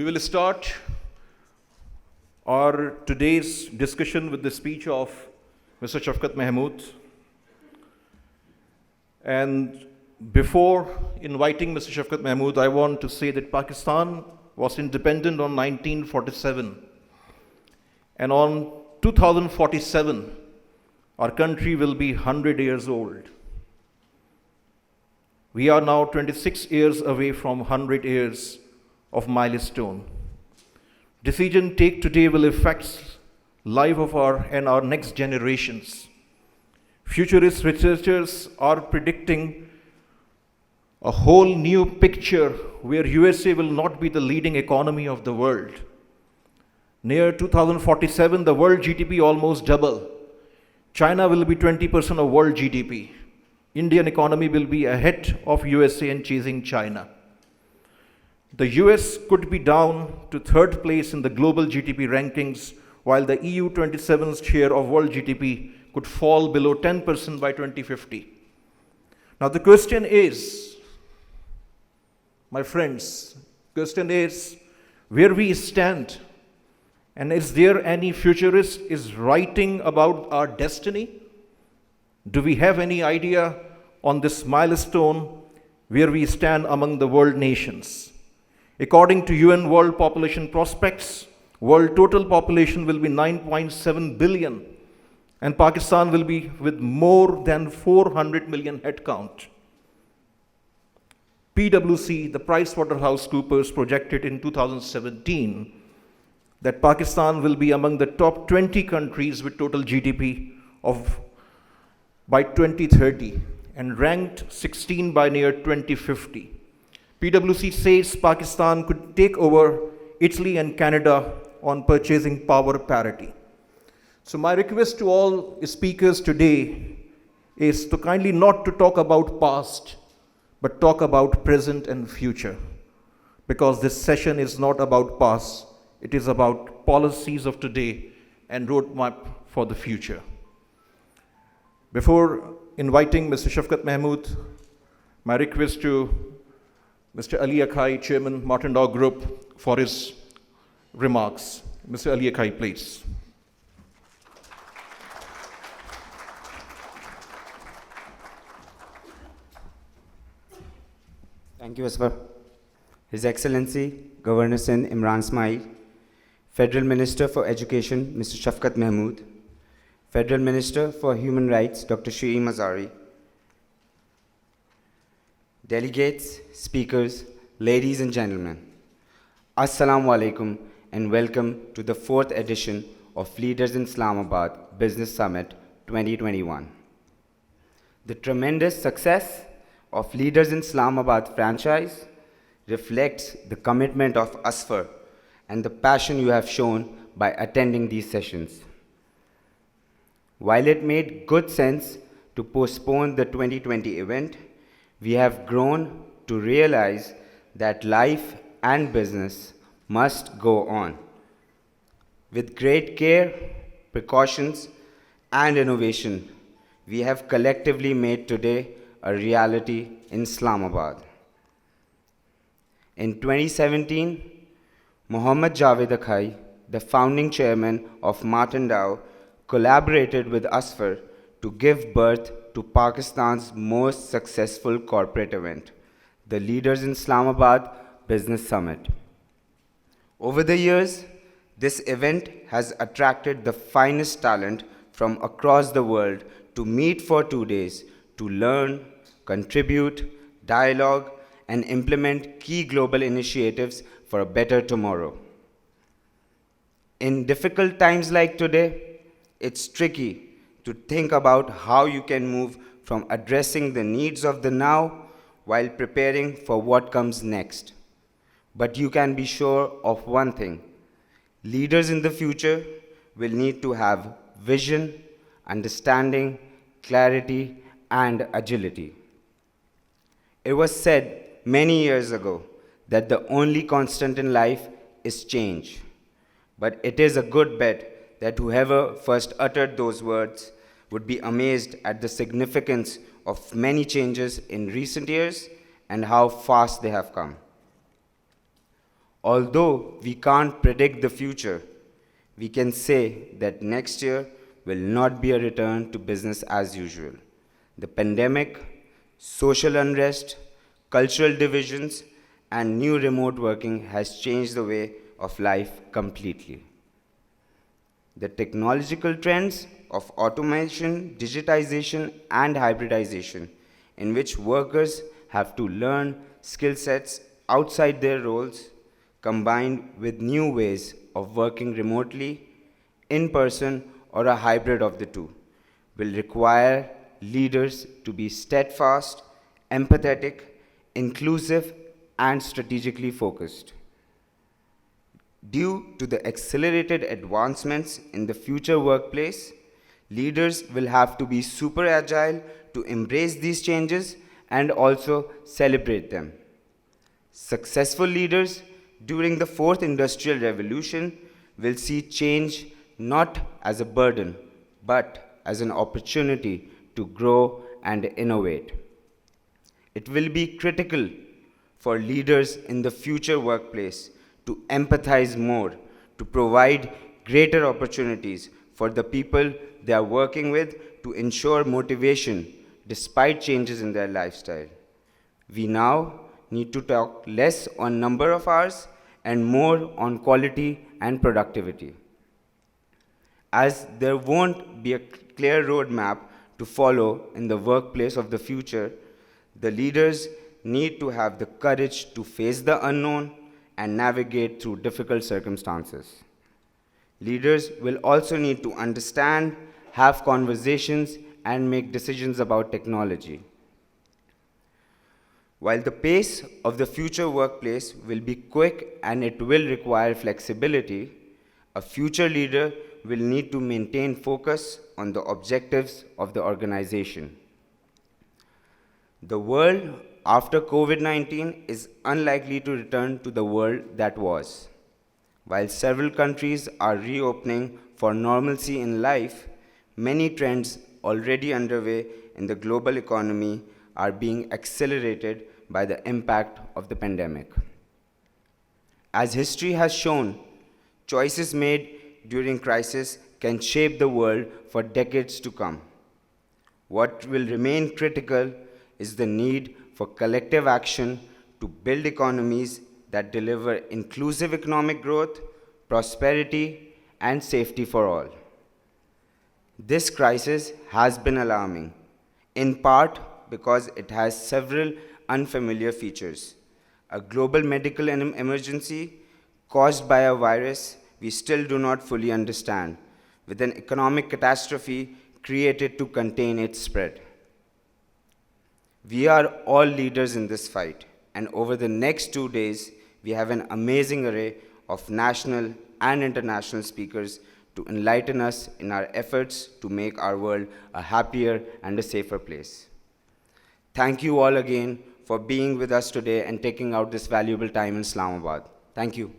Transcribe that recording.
We will start our today's discussion with the speech of Mr. Shafqat Mahmood. And before inviting Mr. Shafqat Mahmood, I want to say that Pakistan was independent on 1947. And on 2047, our country will be 100 years old. We are now 26 years away from 100 years of milestone. Decision take today will affect life of our next generations. Futurist researchers are predicting a whole new picture where USA will not be the leading economy of the world. Near 2047, the world GDP almost double. China will be 20% of world GDP. Indian economy will be ahead of USA and chasing China. The US could be down to third place in the global GDP rankings, while the EU 27's share of world GDP could fall below 10% by 2050. Now the question is, my friends, where we stand, and is there any futurist is writing about our destiny? Do we have any idea on this milestone where we stand among the world nations? According to UN World Population Prospects, world total population will be 9.7 billion, and Pakistan will be with more than 400 million head count. PwC, the PricewaterhouseCoopers, projected in 2017 that Pakistan will be among the top 20 countries with total GDP by 2030 and ranked 16 by near 2050. PwC says Pakistan could take over Italy and Canada on purchasing power parity. So my request to all speakers today is to kindly not to talk about past, but talk about present and future. Because this session is not about past, it is about policies of today and roadmap for the future. Before inviting Mr. Shafqat Mahmood, my request to Mr. Ali Akhai, Chairman, Martin Dog Group, for his remarks. Mr. Ali Akhai, please. Thank you, Asfar. His Excellency, Governor Sindh Imran Ismail, Federal Minister for Education, Mr. Shafqat Mahmood, Federal Minister for Human Rights, Dr. Shreem Azari, delegates, speakers, ladies and gentlemen, Assalamu alaikum and welcome to the 4th edition of Leaders in Islamabad Business Summit 2021. The tremendous success of Leaders in Islamabad franchise reflects the commitment of Asfar and the passion you have shown by attending these sessions. While it made good sense to postpone the 2020 event, we have grown to realize that life and business must go on. With great care, precautions, and innovation, we have collectively made today a reality in Islamabad. In 2017, Mohammad Javed Akhai, the founding chairman of Martin Dow, collaborated with Asfar to give birth to Pakistan's most successful corporate event, the Leaders in Islamabad Business Summit. Over the years, this event has attracted the finest talent from across the world to meet for 2 days to learn, contribute, dialogue, and implement key global initiatives for a better tomorrow. In difficult times like today, it's tricky to think about how you can move from addressing the needs of the now while preparing for what comes next. But you can be sure of one thing: leaders in the future will need to have vision, understanding, clarity, and agility. It was said many years ago that the only constant in life is change. But it is a good bet that whoever first uttered those words would be amazed at the significance of many changes in recent years and how fast they have come. Although we can't predict the future, we can say that next year will not be a return to business as usual. The pandemic, social unrest, cultural divisions, and new remote working has changed the way of life completely. The technological trends of automation, digitization, and hybridization, in which workers have to learn skill sets outside their roles, combined with new ways of working remotely, in person, or a hybrid of the two, will require leaders to be steadfast, empathetic, inclusive, and strategically focused. Due to the accelerated advancements in the future workplace, leaders will have to be super agile to embrace these changes and also celebrate them. Successful leaders during the fourth industrial revolution will see change not as a burden, but as an opportunity to grow and innovate. It will be critical for leaders in the future workplace to empathize more, to provide greater opportunities for the people they are working with to ensure motivation despite changes in their lifestyle. We now need to talk less on number of hours and more on quality and productivity. As there won't be a clear roadmap to follow in the workplace of the future, the leaders need to have the courage to face the unknown and navigate through difficult circumstances. Leaders will also need to understand, have conversations, and make decisions about technology. While the pace of the future workplace will be quick and it will require flexibility, a future leader will need to maintain focus on the objectives of the organization. The world after COVID-19 is unlikely to return to the world that was. While several countries are reopening for normalcy in life, many trends already underway in the global economy are being accelerated by the impact of the pandemic. As history has shown, choices made during crisis can shape the world for decades to come. What will remain critical is the need for collective action to build economies that deliver inclusive economic growth, prosperity, and safety for all. This crisis has been alarming, in part because it has several unfamiliar features. A global medical emergency caused by a virus we still do not fully understand, with an economic catastrophe created to contain its spread. We are all leaders in this fight, and over the next 2 days, we have an amazing array of national and international speakers to enlighten us in our efforts to make our world a happier and a safer place. Thank you all again for being with us today and taking out this valuable time in Islamabad. Thank you.